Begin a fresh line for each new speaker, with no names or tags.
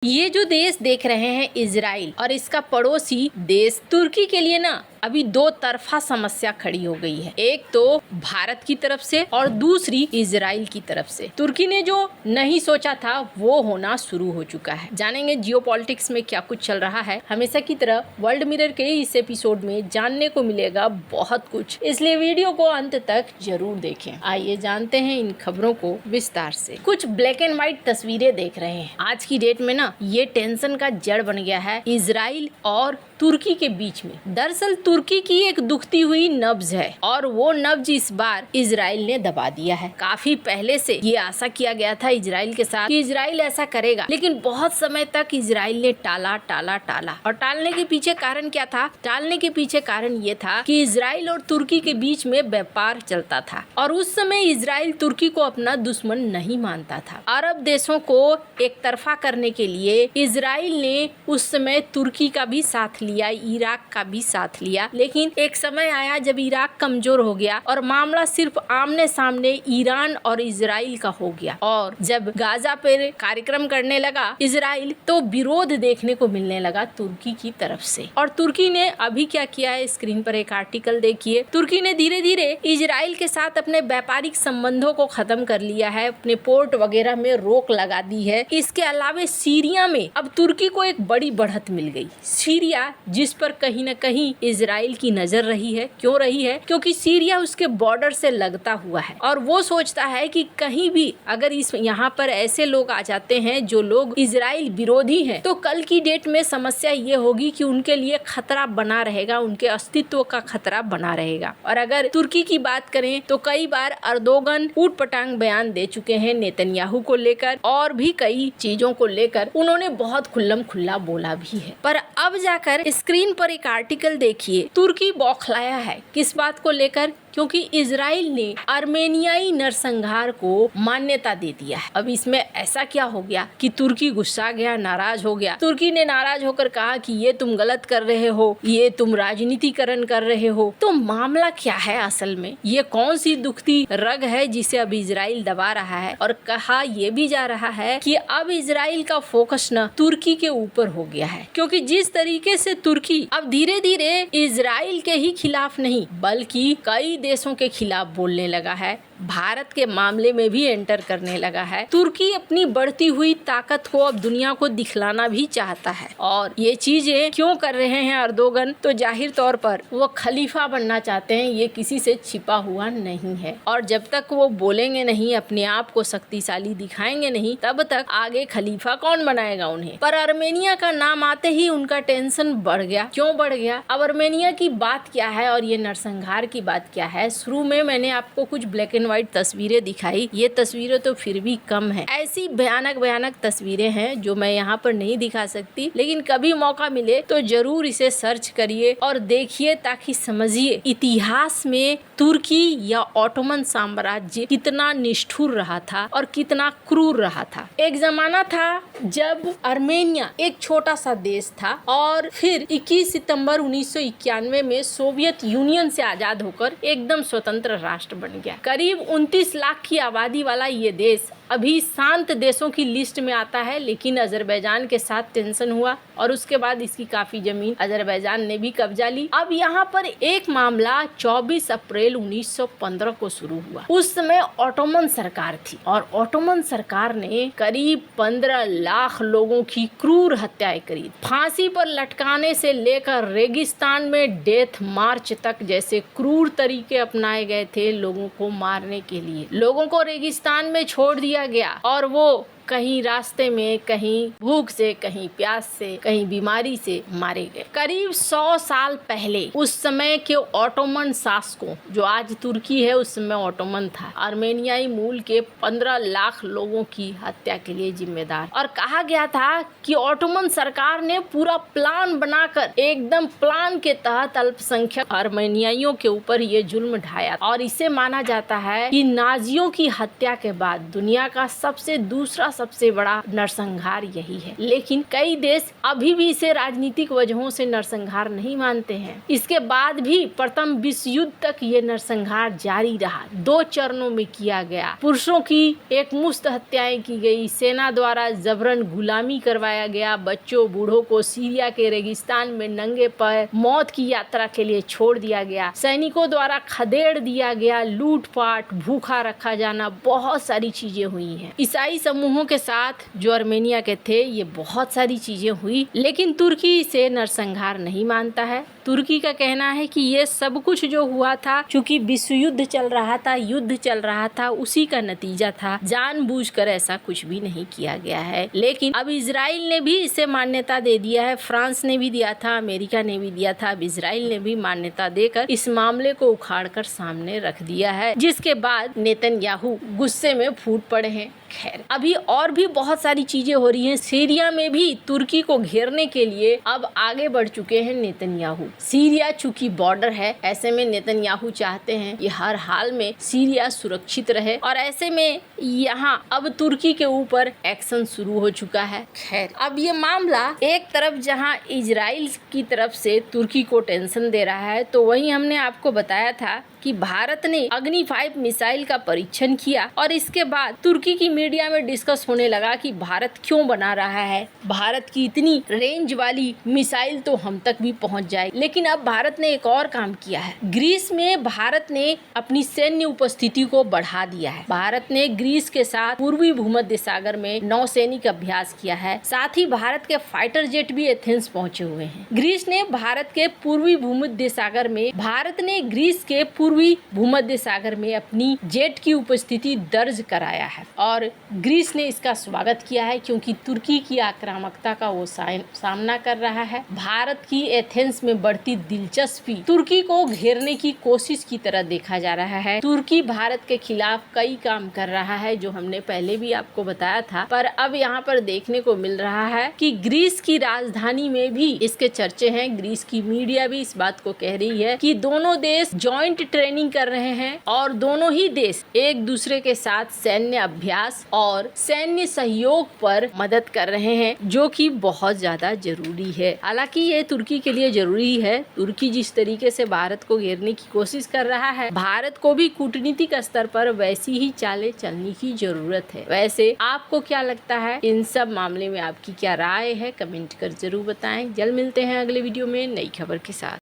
ये जो देश देख रहे हैं इजराइल और इसका पड़ोसी देश तुर्की के लिए ना अभी दो तरफा समस्या खड़ी हो गई है। एक तो भारत की तरफ से और दूसरी इजराइल की तरफ से। तुर्की ने जो नहीं सोचा था वो होना शुरू हो चुका है। जानेंगे जियोपॉलिटिक्स में क्या कुछ चल रहा है। हमेशा की तरह वर्ल्ड मिरर के इस एपिसोड में जानने को मिलेगा बहुत कुछ, इसलिए वीडियो को अंत तक जरूर देखें। आइए जानते हैं इन खबरों को विस्तार से। कुछ ब्लैक एंड व्हाइट तस्वीरें देख रहे हैं। आज की डेट में ना ये टेंशन का जड़ बन गया है इजराइल और तुर्की के बीच में। दरअसल तुर्की की एक दुखती हुई नब्ज है और वो नब्ज इस बार इजराइल ने दबा दिया है। काफी पहले से ये आशा किया गया था इजराइल के साथ कि इजराइल ऐसा करेगा, लेकिन बहुत समय तक इजराइल ने टाला टाला टाला। और टालने के पीछे कारण क्या था? टालने के पीछे कारण ये था कि इजराइल और तुर्की के बीच में व्यापार चलता था और उस समय इजराइल तुर्की को अपना दुश्मन नहीं मानता था। अरब देशों को एक तरफा करने के लिए इजराइल ने उस समय तुर्की का भी साथ लिया, इराक का भी साथ लिया। लेकिन एक समय आया जब इराक कमजोर हो गया और मामला सिर्फ आमने सामने ईरान और इजराइल का हो गया। और जब गाजा पर कार्यक्रम करने लगा इजराइल तो विरोध देखने को मिलने लगा तुर्की की तरफ से। और तुर्की ने अभी क्या किया है, स्क्रीन पर एक आर्टिकल देखिए। तुर्की ने धीरे धीरे इजराइल के साथ अपने व्यापारिक संबंधों को खत्म कर लिया है, अपने पोर्ट वगैरह में रोक लगा दी है। इसके अलावा सीरिया में अब तुर्की को एक बड़ी बढ़त मिल गई। सीरिया जिस पर कहीं न कहीं इजराइल की नजर रही है। क्यों रही है? क्योंकि सीरिया उसके बॉर्डर से लगता हुआ है और वो सोचता है कि कहीं भी अगर इस यहाँ पर ऐसे लोग आ जाते हैं जो लोग इजराइल विरोधी हैं, तो कल की डेट में समस्या ये होगी कि उनके लिए खतरा बना रहेगा, उनके अस्तित्व का खतरा बना रहेगा। और अगर तुर्की की बात करें तो कई बार अर्दोगन ऊट पटांग बयान दे चुके हैं नेतन्याहू को लेकर और भी कई चीजों को लेकर उन्होंने बहुत खुल्लम खुल्ला बोला भी है। पर अब जाकर स्क्रीन पर एक आर्टिकल देखिए। तुर्की बौखलाया है किस बात को लेकर? क्योंकि इजराइल ने आर्मेनियाई नरसंहार को मान्यता दे दिया है। अब इसमें ऐसा क्या हो गया कि तुर्की गुस्सा गया, नाराज हो गया। तुर्की ने नाराज होकर कहा कि ये तुम गलत कर रहे हो, ये तुम राजनीतिकरण कर रहे हो। तो मामला क्या है असल में? ये कौन सी दुखती रग है जिसे अब इजराइल दबा रहा है? और कहा यह भी जा रहा है कि अब इजराइल का फोकस न तुर्की के ऊपर हो गया है, क्योंकि जिस तरीके से तुर्की अब धीरे धीरे इजराइल के ही खिलाफ नहीं बल्कि कई देशों के खिलाफ बोलने लगा है, भारत के मामले में भी एंटर करने लगा है। तुर्की अपनी बढ़ती हुई ताकत को अब दुनिया को दिखलाना भी चाहता है। और ये चीजें क्यों कर रहे हैं अर्दोगन? तो जाहिर तौर पर वो खलीफा बनना चाहते हैं, ये किसी से छिपा हुआ नहीं है। और जब तक वो बोलेंगे नहीं, अपने आप को शक्तिशाली दिखाएंगे नहीं, तब तक आगे खलीफा कौन बनाएगा उन्हें? पर आर्मेनिया का नाम आते ही उनका टेंशन बढ़ गया। क्यों बढ़ गया? अब आर्मेनिया की बात क्या है और ये नरसंहार की बात क्या है? शुरू में मैंने आपको कुछ ब्लैक एंड व्हाइट तस्वीरें दिखाई। ये तस्वीरें तो फिर भी कम है, ऐसी भयानक भयानक तस्वीरें हैं जो मैं यहाँ पर नहीं दिखा सकती, लेकिन कभी मौका मिले तो जरूर इसे सर्च करिए और देखिए ताकि समझिए इतिहास में तुर्की या ऑटोमन साम्राज्य कितना निष्ठुर रहा था और कितना क्रूर रहा था। एक जमाना था जब आर्मेनिया एक छोटा सा देश था और फिर 21 सितंबर 1991 में सोवियत यूनियन से आजाद होकर एकदम स्वतंत्र राष्ट्र बन गया। करीब 29 लाख की आबादी वाला ये देश अभी शांत देशों की लिस्ट में आता है, लेकिन अजरबैजान के साथ टेंशन हुआ और उसके बाद इसकी काफी जमीन अजरबैजान ने भी कब्जा ली। अब यहाँ पर एक मामला 24 अप्रैल 1915 को शुरू हुआ। उस समय ऑटोमन सरकार थी और ऑटोमन सरकार ने करीब 15 लाख लोगों की क्रूर हत्याएं करी। फांसी पर लटकाने से लेकर रेगिस्तान में डेथ मार्च तक जैसे क्रूर तरीके अपनाए गए थे लोगों को मारने के लिए। लोगों को रेगिस्तान में छोड़ दिया गया और वो कहीं रास्ते में, कहीं भूख से, कहीं प्यास से, कहीं बीमारी से मारे गए। करीब 100 साल पहले उस समय के ऑटोमन शासकों, जो आज तुर्की है उस समय ऑटोमन था, आर्मेनियाई मूल के 15 लाख लोगों की हत्या के लिए जिम्मेदार। और कहा गया था कि ऑटोमन सरकार ने पूरा प्लान बनाकर एकदम प्लान के तहत अल्पसंख्यक आर्मेनियाइयों के ऊपर ये जुल्म ढाया। और इसे माना जाता है कि नाजियों की हत्या के बाद दुनिया का सबसे दूसरा सबसे बड़ा नरसंहार यही है। लेकिन कई देश अभी भी इसे राजनीतिक वजहों से नरसंहार नहीं मानते हैं। इसके बाद भी प्रथम विश्व युद्ध तक ये नरसंहार जारी रहा। 2 चरणों में किया गया। पुरुषों की एक मुश्त हत्याएं की गई, सेना द्वारा जबरन गुलामी करवाया गया, बच्चों बूढ़ों को सीरिया के रेगिस्तान में नंगे पैर मौत की यात्रा के लिए छोड़ दिया गया, सैनिकों द्वारा खदेड़ दिया गया, लूटपाट, भूखा रखा जाना, बहुत सारी चीजें हुई हैं। ईसाई समूहों के साथ जो अर्मेनिया के थे, ये बहुत सारी चीजें हुई, लेकिन तुर्की इसे नरसंहार नहीं मानता है। तुर्की का कहना है कि ये सब कुछ जो हुआ था, क्योंकि विश्व युद्ध चल रहा था, युद्ध चल रहा था, उसी का नतीजा था। जानबूझकर ऐसा कुछ भी नहीं किया गया है। लेकिन अब इजराइल ने भी इसे मान्यता दे दिया है। फ्रांस ने भी दिया था, अमेरिका ने भी दिया था, अब इजराइल ने भी मान्यता देकर इस मामले को उखाड़कर सामने रख दिया है, जिसके बाद नेतन्याहू गुस्से में फूट पड़े हैं। खैर, अभी और भी बहुत सारी चीजें हो रही हैं। सीरिया में भी तुर्की को घेरने के लिए अब आगे बढ़ चुके हैं नेतन्याहू। सीरिया चूंकि बॉर्डर है, ऐसे में नेतन्याहू चाहते हैं कि हर हाल में सीरिया सुरक्षित रहे, और ऐसे में यहाँ अब तुर्की के ऊपर एक्शन शुरू हो चुका है। खैर, अब ये मामला एक तरफ जहाँ इजराइल की तरफ से तुर्की को टेंशन दे रहा है, तो वहीं हमने आपको बताया था कि भारत ने अग्नि 5 मिसाइल का परीक्षण किया, और इसके बाद तुर्की की मीडिया में डिस्कस होने लगा कि भारत क्यों बना रहा है, भारत की इतनी रेंज वाली मिसाइल तो हम तक भी पहुंच जाएगी। लेकिन अब भारत ने एक और काम किया है। ग्रीस में भारत ने अपनी सैन्य उपस्थिति को बढ़ा दिया है। भारत ने ग्रीस के साथ पूर्वी भूमध्य सागर में नौसैनिक अभ्यास किया है। साथ ही भारत के फाइटर जेट भी एथेंस पहुंचे हुए हैं। ग्रीस ने भारत के पूर्वी भूमध्य सागर में भारत ने ग्रीस के पूर्वी भूमध्य सागर में अपनी जेट की उपस्थिति दर्ज कराया है, और ग्रीस ने इसका स्वागत किया है, क्योंकि तुर्की की आक्रामकता का वो सामना कर रहा है। भारत की एथेंस में बढ़ती दिलचस्पी तुर्की को घेरने की कोशिश की तरह देखा जा रहा है। तुर्की भारत के खिलाफ कई काम कर रहा है, जो हमने पहले भी आपको बताया था, पर अब यहाँ पर देखने को मिल रहा है कि ग्रीस की राजधानी में भी इसके चर्चे हैं। ग्रीस की मीडिया भी इस बात को कह रही है कि दोनों देश जॉइंट ट्रेनिंग कर रहे हैं, और दोनों ही देश एक दूसरे के साथ सैन्य अभ्यास और सैन्य सहयोग पर मदद कर रहे हैं, जो कि बहुत ज्यादा जरूरी है। हालांकि ये तुर्की के लिए जरूरी है। तुर्की जिस तरीके से भारत को घेरने की कोशिश कर रहा है, भारत को भी कूटनीतिक स्तर पर वैसी ही चालें चलने की जरूरत है। वैसे आपको क्या लगता है, इन सब मामले में आपकी क्या राय है, कमेंट कर जरूर बताएं। जल्द मिलते हैं अगले वीडियो में नई खबर के साथ।